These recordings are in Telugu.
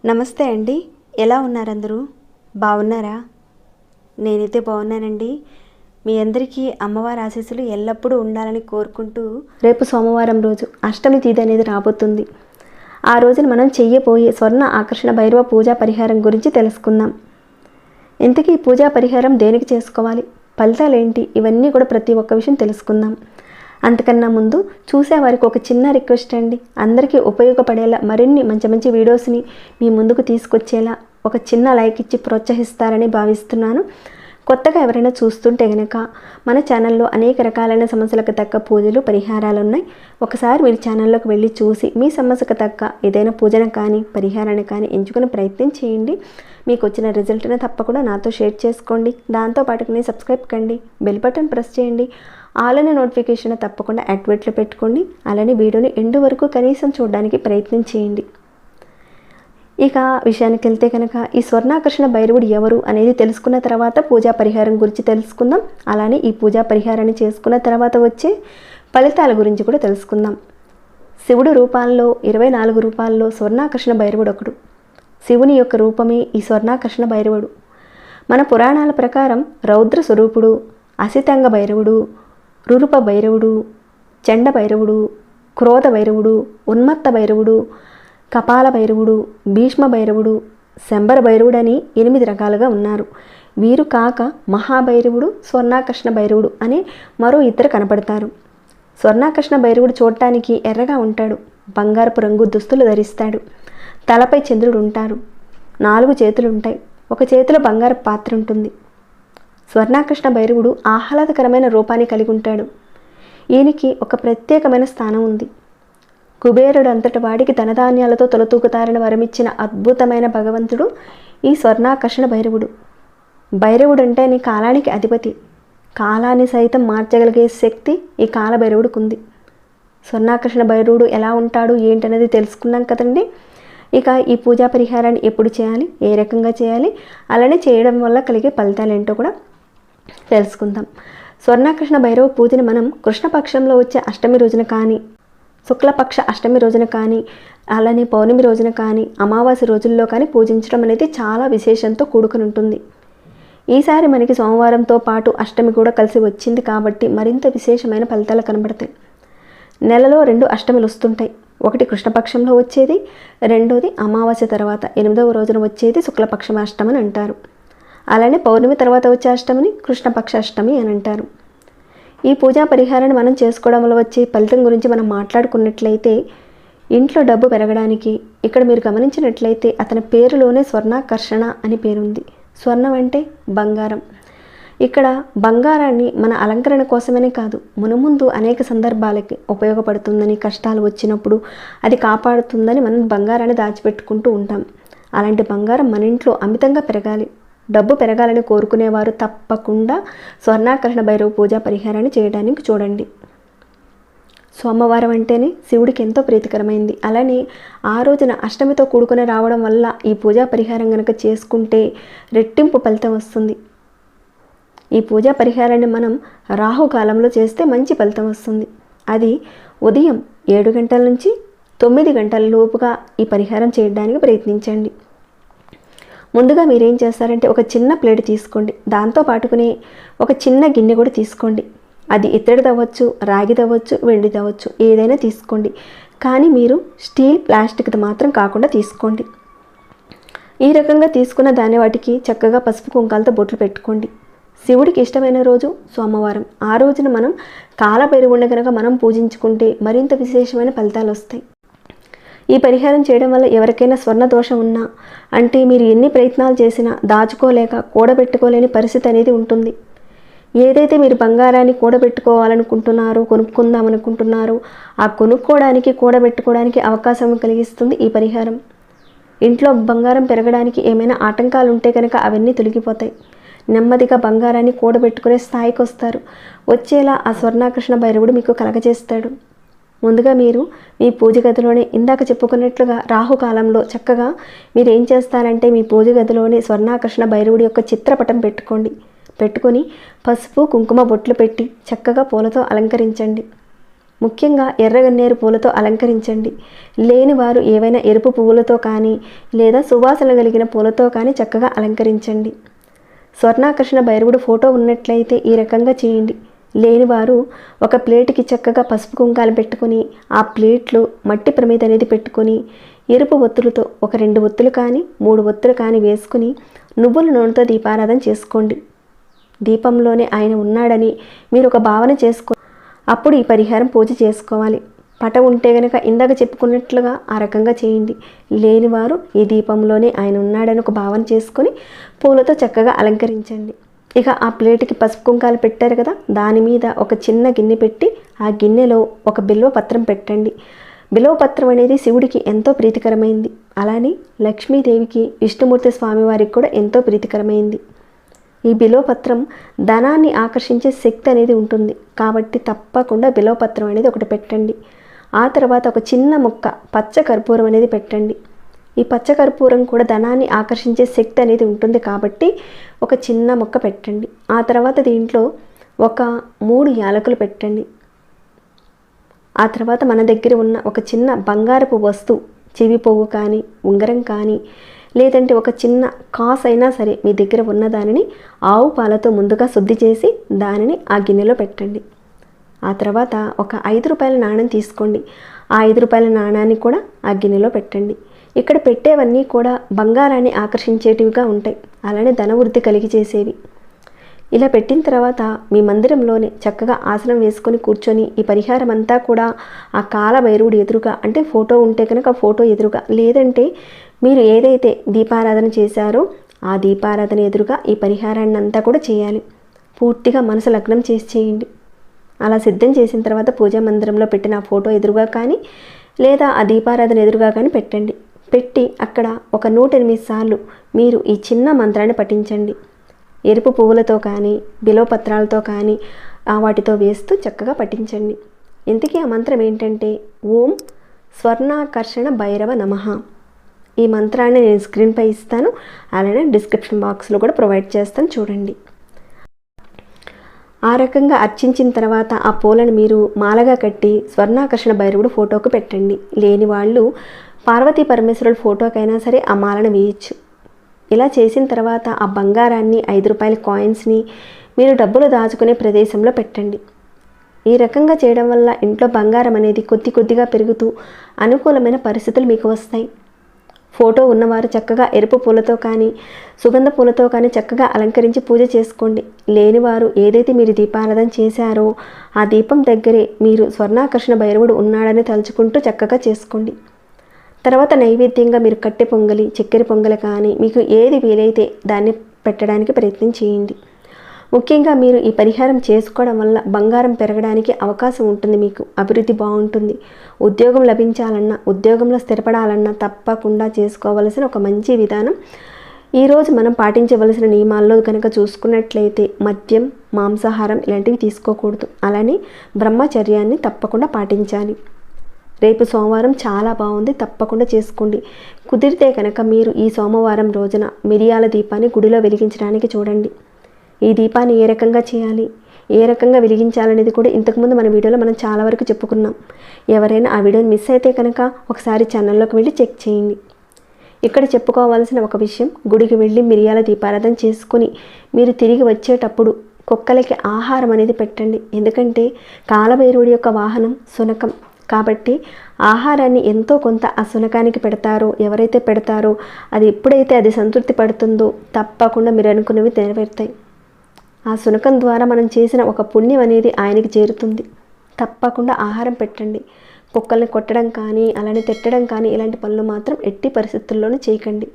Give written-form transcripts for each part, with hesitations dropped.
నమస్తే అండి, ఎలా ఉన్నారు అందరూ? బాగున్నారా? నేనైతే బాగున్నానండి. మీ అందరికీ అమ్మవారి ఆశీస్సులు ఎల్లప్పుడూ ఉండాలని కోరుకుంటూ, రేపు సోమవారం రోజు అష్టమి తిథి అనేది రాబోతుంది. ఆ రోజున మనం చెయ్యబోయే స్వర్ణ ఆకర్షణ భైరవ పూజా పరిహారం గురించి తెలుసుకుందాం. ఇంతకీ పూజా పరిహారం దేనికి చేసుకోవాలి, ఫలితాలు ఏంటి, ఇవన్నీ కూడా ప్రతి ఒక్క విషయం తెలుసుకుందాం. అంతకన్నా ముందు చూసేవారికి ఒక చిన్న రిక్వెస్ట్ అండి. అందరికీ ఉపయోగపడేలా మరిన్ని మంచి మంచి వీడియోస్ని మీ ముందుకు తీసుకొచ్చేలా ఒక చిన్న లైక్ ఇచ్చి ప్రోత్సహిస్తారని భావిస్తున్నాను. కొత్తగా ఎవరైనా చూస్తుంటే కనుక మన ఛానల్లో అనేక రకాలైన సమస్యలకు తగ్గ పూజలు పరిహారాలు ఉన్నాయి. ఒకసారి మీరు ఛానల్లోకి వెళ్ళి చూసి మీ సమస్యకు తగ్గ ఏదైనా పూజను కానీ పరిహారాన్ని కానీ ఎంచుకునే ప్రయత్నం చేయండి. మీకు వచ్చిన రిజల్ట్ని తప్పకుండా నాతో షేర్ చేసుకోండి. దాంతోపాటుని సబ్స్క్రైబ్ కండి, బెల్ బటన్ ప్రెస్ చేయండి, ఆల్ అనే నోటిఫికేషన్ తప్పకుండా యాక్టివేట్లో పెట్టుకోండి. అలానే వీడియోని ఎండు వరకు కనీసం చూడడానికి ప్రయత్నం చేయండి. ఇక విషయానికి వెళ్తే కనుక ఈ స్వర్ణాకర్షణ భైరవుడు ఎవరు అనేది తెలుసుకున్న తర్వాత పూజా పరిహారం గురించి తెలుసుకుందాం. అలానే ఈ పూజా పరిహారాన్ని చేసుకున్న తర్వాత వచ్చే ఫలితాల గురించి కూడా తెలుసుకుందాం. శివుడు రూపాల్లో 24 రూపాల్లో స్వర్ణాకర్షణ భైరవుడు ఒకడు. శివుని యొక్క రూపమే ఈ స్వర్ణాకర్షణ భైరవుడు. మన పురాణాల ప్రకారం రౌద్ర స్వరూపుడు, అసితంగ భైరవుడు, రురుప భైరవుడు, చండ భైరవుడు, క్రోధ భైరవుడు, ఉన్మత్త భైరవుడు, కపాల భైరవుడు, భీష్మ భైరవుడు, శంబర భైరవుడు అని 8 రకాలుగా ఉన్నారు. వీరు కాక మహాభైరవుడు, స్వర్ణాకర్షణ భైరవుడు అని మరో 2 కనపడతారు. స్వర్ణాకర్షణ భైరవుడు చూడటానికి ఎర్రగా ఉంటాడు. బంగారపు రంగు దుస్తులు ధరిస్తాడు. తలపై చంద్రుడు ఉంటారు. 4 చేతులు ఉంటాయి. ఒక చేతిలో బంగారపు పాత్ర ఉంటుంది. స్వర్ణాకర్షణ భైరవుడు ఆహ్లాదకరమైన రూపాన్ని కలిగి ఉంటాడు. ఈయనకి ఒక ప్రత్యేకమైన స్థానం ఉంది. కుబేరుడు అంతటి వాడికి ధనధాన్యాలతో తొలతూగుతారని వరమిచ్చిన అద్భుతమైన భగవంతుడు ఈ స్వర్ణాకర్షణ భైరవుడు. భైరవుడు అంటే నీ కాలానికి అధిపతి. కాలాన్ని సైతం మార్చగలిగే శక్తి ఈ కాల భైరవుడికి ఉంది. స్వర్ణాకర్షణ భైరవుడు ఎలా ఉంటాడు ఏంటనేది తెలుసుకున్నాం కదండి. ఇక ఈ పూజా పరిహారాన్ని ఎప్పుడు చేయాలి, ఏ రకంగా చేయాలి, అలానే చేయడం వల్ల కలిగే ఫలితాలు ఏంటో కూడా తెలుసుకుందాం. స్వర్ణాకర్షణ భైరవ పూజని మనం కృష్ణపక్షంలో వచ్చే అష్టమి రోజున కానీ, శుక్లపక్ష అష్టమి రోజున కానీ, అలానే పౌర్ణమి రోజున కానీ, అమావాస్య రోజుల్లో కానీ పూజించడం అనేది చాలా విశేషంతో కూడుకుని ఉంటుంది. ఈసారి మనకి సోమవారంతో పాటు అష్టమి కూడా కలిసి వచ్చింది కాబట్టి మరింత విశేషమైన ఫలితాలు కనబడతాయి. నెలలో 2 అష్టమిలు వస్తుంటాయి. ఒకటి కృష్ణపక్షంలో వచ్చేది, రెండోది అమావాస్య తర్వాత 8వ రోజున వచ్చేది శుక్లపక్షం అష్టమి అని అంటారు. అలానే పౌర్ణమి తర్వాత వచ్చే అష్టమిని కృష్ణపక్ష అష్టమి అని అంటారు. ఈ పూజా పరిహారాన్ని మనం చేసుకోవడం వల్ల వచ్చే ఫలితం గురించి మనం మాట్లాడుకున్నట్లయితే, ఇంట్లో డబ్బు పెరగడానికి ఇక్కడ మీరు గమనించినట్లయితే అతని పేరులోనే స్వర్ణాకర్షణ అని పేరుంది. స్వర్ణం అంటే బంగారం. ఇక్కడ బంగారాన్ని మన అలంకరణ కోసమనే కాదు, మునుముందు అనేక సందర్భాలకి ఉపయోగపడుతుందని, కష్టాలు వచ్చినప్పుడు అది కాపాడుతుందని మనం బంగారాన్ని దాచిపెట్టుకుంటూ ఉంటాం. అలాంటి బంగారం మన ఇంట్లో అమితంగా పెరగాలి, డబ్బు పెరగాలని కోరుకునేవారు తప్పకుండా స్వర్ణాకర్షణ భైరవ పూజా పరిహారాన్ని చేయడానికి చూడండి. సోమవారం అంటేనే శివుడికి ఎంతో ప్రీతికరమైంది. అలానే ఆ రోజున అష్టమితో కూడుకుని రావడం వల్ల ఈ పూజా పరిహారం కనుక చేసుకుంటే రెట్టింపు ఫలితం వస్తుంది. ఈ పూజా పరిహారాన్ని మనం రాహుకాలంలో చేస్తే మంచి ఫలితం వస్తుంది. అది ఉదయం 7 గంటల నుంచి 9 గంటల లోపుగా ఈ పరిహారం చేయడానికి ప్రయత్నించండి. ముందుగా మీరేం చేస్తారంటే ఒక చిన్న ప్లేట్ తీసుకోండి. దాంతో పాటుకుని ఒక చిన్న గిన్నె కూడా తీసుకోండి. అది ఇత్తడిది అవ్వచ్చు, రాగిది అవ్వచ్చు, వెండిది అవ్వచ్చు, ఏదైనా తీసుకోండి. కానీ మీరు స్టీల్, ప్లాస్టిక్ది మాత్రం కాకుండా తీసుకోండి. ఈ రకంగా తీసుకున్న దాని వాటికి చక్కగా పసుపు కుంకాలతో బొట్లు పెట్టుకోండి. శివుడికి ఇష్టమైన రోజు సోమవారం. ఆ రోజున మనం కాలభైరవుడిని కనుక మనం పూజించుకుంటే మరింత విశేషమైన ఫలితాలు వస్తాయి. ఈ పరిహారం చేయడం వల్ల ఎవరికైనా స్వర్ణ దోషం ఉన్నా, అంటే మీరు ఎన్ని ప్రయత్నాలు చేసినా దాచుకోలేక కూడబెట్టుకోలేని పరిస్థితి అనేది ఉంటుంది. ఏదైతే మీరు బంగారాన్ని కూడబెట్టుకోవాలనుకుంటున్నారో, కొనుక్కుందామనుకుంటున్నారో, ఆ కొనుక్కోవడానికి కూడబెట్టుకోవడానికి అవకాశం కలిగిస్తుంది ఈ పరిహారం. ఇంట్లో బంగారం పెరగడానికి ఏమైనా ఆటంకాలు ఉంటే కనుక అవన్నీ తొలగిపోతాయి. నెమ్మదిగా బంగారాన్ని కూడబెట్టుకునే స్థాయికి వస్తారు. వచ్చేలా ఆ స్వర్ణాకర్షణ భైరవుడు మీకు కలగజేస్తాడు. ముందుగా మీరు మీ పూజ గదిలోనే ఇందాక చెప్పుకున్నట్లుగా రాహుకాలంలో చక్కగా మీరు ఏం చేస్తారంటే మీ పూజ గదిలోనే స్వర్ణాకర్షణ భైరవుడి యొక్క చిత్రపటం పెట్టుకోండి. పెట్టుకొని పసుపు కుంకుమ బొట్లు పెట్టి చక్కగా పూలతో అలంకరించండి. ముఖ్యంగా ఎర్రగన్నేరు పూలతో అలంకరించండి. లేని వారు ఏవైనా ఎరుపు పువ్వులతో కానీ లేదా సువాసన కలిగిన పూలతో కానీ చక్కగా అలంకరించండి. స్వర్ణాకర్షణ భైరవుడు ఫోటో ఉన్నట్లయితే ఈ రకంగా చేయండి. లేనివారు ఒక ప్లేట్కి చక్కగా పసుపు కుంకాలు పెట్టుకొని ఆ ప్లేట్లో మట్టి ప్రమిద అనేది పెట్టుకొని ఎరుపు ఒత్తులతో ఒక 2 ఒత్తులు కానీ 3 ఒత్తులు కానీ వేసుకుని నువ్వుల నూనెతో దీపారాధన చేసుకోండి. దీపంలోనే ఆయన ఉన్నాడని మీరు ఒక భావన చేసుకో. అప్పుడు ఈ పరిహారం పూజ చేసుకోవాలి. పటం ఉంటే గనక ఇందాక చెప్పుకున్నట్లుగా ఆ రకంగా చేయండి. లేనివారు ఈ దీపంలోనే ఆయన ఉన్నాడని ఒక భావన చేసుకొని పూలతో చక్కగా అలంకరించండి. ఇక ఆ ప్లేట్కి పసుపు కుంకాలు పెట్టారు కదా, దాని మీద ఒక చిన్న గిన్నె పెట్టి ఆ గిన్నెలో ఒక బిల్వపత్రం పెట్టండి. బిల్వపత్రం అనేది శివుడికి ఎంతో ప్రీతికరమైంది. అలానే లక్ష్మీదేవికి, విష్ణుమూర్తి స్వామివారికి కూడా ఎంతో ప్రీతికరమైంది. ఈ బిల్వపత్రం ధనాన్ని ఆకర్షించే శక్తి అనేది ఉంటుంది కాబట్టి తప్పకుండా బిల్వపత్రం అనేది ఒకటి పెట్టండి. ఆ తర్వాత ఒక చిన్న ముక్క పచ్చ కర్పూరం అనేది పెట్టండి. ఈ పచ్చ కర్పూరం కూడా ధనాన్ని ఆకర్షించే శక్తి అనేది ఉంటుంది కాబట్టి ఒక చిన్న ముక్క పెట్టండి. ఆ తర్వాత దీంట్లో ఒక 3 యాలకులు పెట్టండి. ఆ తర్వాత మన దగ్గర ఉన్న ఒక చిన్న బంగారపు వస్తువు, చెవి పోగు కానీ ఉంగరం కానీ లేదంటే ఒక చిన్న కాసు అయినా సరే మీ దగ్గర ఉన్న దానిని ఆవు పాలతో ముందుగా శుద్ధి చేసి దానిని ఆ గిన్నెలో పెట్టండి. ఆ తర్వాత ఒక 5 రూపాయల నాణ్యం తీసుకోండి. ఆ 5 రూపాయల నాణ్యాన్ని కూడా ఆ గిన్నెలో పెట్టండి. ఇక్కడ పెట్టేవన్నీ కూడా బంగారాన్ని ఆకర్షించేటివిగా ఉంటాయి, అలానే ధనవృద్ధి కలిగి చేసేవి. ఇలా పెట్టిన తర్వాత మీ మందిరంలోనే చక్కగా ఆసనం వేసుకొని కూర్చొని ఈ పరిహారం అంతా కూడా ఆ కాలభైరవుడు ఎదురుగా, అంటే ఫోటో ఉంటే కనుక ఫోటో ఎదురుగా, లేదంటే మీరు ఏదైతే దీపారాధన చేశారో ఆ దీపారాధన ఎదురుగా ఈ పరిహారాన్ని అంతా కూడా చేయాలి. పూర్తిగా మనసు లగ్నం చేసి చేయండి. అలా సిద్ధం చేసిన తర్వాత పూజా మందిరంలో పెట్టిన ఆ ఫోటో ఎదురుగా కానీ లేదా ఆ దీపారాధన ఎదురుగా కానీ పెట్టండి. పెట్టి అక్కడ ఒక 108 సార్లు మీరు ఈ చిన్న మంత్రాన్ని పఠించండి. ఎరుపు పువ్వులతో కానీ బిల్వపత్రాలతో కానీ వాటితో వేస్తూ చక్కగా పఠించండి. ఇంతకీ ఆ మంత్రం ఏంటంటే ఓం స్వర్ణాకర్షణ భైరవ నమః. ఈ మంత్రాన్ని నేను స్క్రీన్పై ఇస్తాను, అలానే డిస్క్రిప్షన్ బాక్స్లో కూడా ప్రొవైడ్ చేస్తాను, చూడండి. ఆ రకంగా అర్చించిన తర్వాత ఆ పూలను మీరు మాలగా కట్టి స్వర్ణాకర్షణ భైరవుడు ఫోటోకు పెట్టండి. లేని వాళ్ళు పార్వతీ పరమేశ్వరుల ఫోటోకైనా సరే ఆ మాలను వేయచ్చు. ఇలా చేసిన తర్వాత ఆ బంగారాన్ని 5 రూపాయల కాయిన్స్ని మీరు డబ్బులు దాచుకునే ప్రదేశంలో పెట్టండి. ఈ రకంగా చేయడం వల్ల ఇంట్లో బంగారం అనేది కొద్ది కొద్దిగా పెరుగుతూ అనుకూలమైన పరిస్థితులు మీకు వస్తాయి. ఫోటో ఉన్నవారు చక్కగా ఎరుపు పూలతో కానీ సుగంధ పూలతో కానీ చక్కగా అలంకరించి పూజ చేసుకోండి. లేనివారు ఏదైతే మీరు దీపారాధన చేశారో ఆ దీపం దగ్గరే మీరు స్వర్ణాకర్షణ భైరవుడు ఉన్నాడని తలుచుకుంటూ చక్కగా చేసుకోండి. తర్వాత నైవేద్యంగా మీరు కట్టె పొంగలి, చక్కెర పొంగలి కానీ మీకు ఏది వీలైతే దాన్ని పెట్టడానికి ప్రయత్నం చేయండి. ముఖ్యంగా మీరు ఈ పరిహారం చేసుకోవడం వల్ల బంగారం పెరగడానికి అవకాశం ఉంటుంది, మీకు అభివృద్ధి బాగుంటుంది. ఉద్యోగం లభించాలన్నా, ఉద్యోగంలో స్థిరపడాలన్నా తప్పకుండా చేసుకోవలసిన ఒక మంచి విధానం. ఈరోజు మనం పాటించవలసిన నియమాల్లో కనుక చూసుకున్నట్లయితే మద్యం, మాంసాహారం ఇలాంటివి తీసుకోకూడదు. అలానే బ్రహ్మచర్యాన్ని తప్పకుండా పాటించాలి. రేపు సోమవారం చాలా బాగుంది, తప్పకుండా చేసుకోండి. కుదిరితే కనుక మీరు ఈ సోమవారం రోజున మిరియాల దీపాన్ని గుడిలో వెలిగించడానికి చూడండి. ఈ దీపాన్ని ఏ రకంగా చేయాలి, ఏ రకంగా వెలిగించాలనేది కూడా ఇంతకుముందు మన వీడియోలో మనం చాలా వరకు చెప్పుకున్నాం. ఎవరైనా ఆ వీడియోని మిస్ అయితే కనుక ఒకసారి ఛానల్లోకి వెళ్ళి చెక్ చేయండి. ఇక్కడ చెప్పుకోవాల్సిన ఒక విషయం, గుడికి వెళ్ళి మిరియాల దీపారాధన చేసుకుని మీరు తిరిగి వచ్చేటప్పుడు కుక్కలకి ఆహారం అనేది పెట్టండి. ఎందుకంటే కాలభైరవుడి యొక్క వాహనం శునకం కాబట్టి ఆహారాన్ని ఎంతో కొంత ఆ శునకానికి పెడతారో, ఎవరైతే పెడతారో అది ఎప్పుడైతే అది సంతృప్తి పడుతుందో తప్పకుండా మీరు అనుకున్నవి నెరవేరుతాయి. ఆ శునకం ద్వారా మనం చేసిన ఒక పుణ్యం అనేది ఆయనకి చేరుతుంది. తప్పకుండా ఆహారం పెట్టండి. కుక్కల్ని కొట్టడం కానీ అలానే తిట్టడం కానీ ఇలాంటి పనులు మాత్రం ఎట్టి పరిస్థితుల్లోనూ చేయకండి.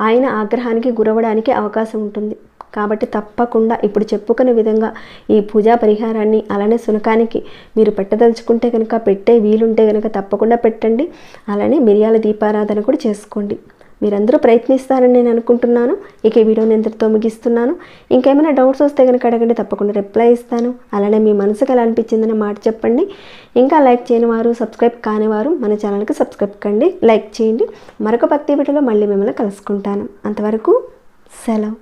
ఆయన ఆగ్రహానికి గురవడానికి అవకాశం ఉంటుంది. కాబట్టి తప్పకుండా ఇప్పుడు చెప్పుకునే విధంగా ఈ పూజా పరిహారాన్ని అలానే శునకానికి మీరు పెట్టదలుచుకుంటే కనుక, పెట్టే వీలుంటే కనుక తప్పకుండా పెట్టండి. అలానే మిరియాల దీపారాధన కూడా చేసుకోండి. మీరందరూ ప్రయత్నిస్తారని నేను అనుకుంటున్నాను. ఇక ఈ వీడియోని ఎంతటితో ముగిస్తున్నాను. ఇంకేమైనా డౌట్స్ వస్తే కనుక అడగండి, తప్పకుండా రిప్లై ఇస్తాను. అలానే మీ మనసుకు ఎలా అనిపించిందన్న మాట చెప్పండి. ఇంకా లైక్ చేయని వారు, సబ్స్క్రైబ్ కానివారు మన ఛానల్కి సబ్స్క్రైబ్ కండి, లైక్ చేయండి. మరొక భక్తి వీడియోలో మళ్ళీ మిమ్మల్ని కలుసుకుంటాను. అంతవరకు సెలవు.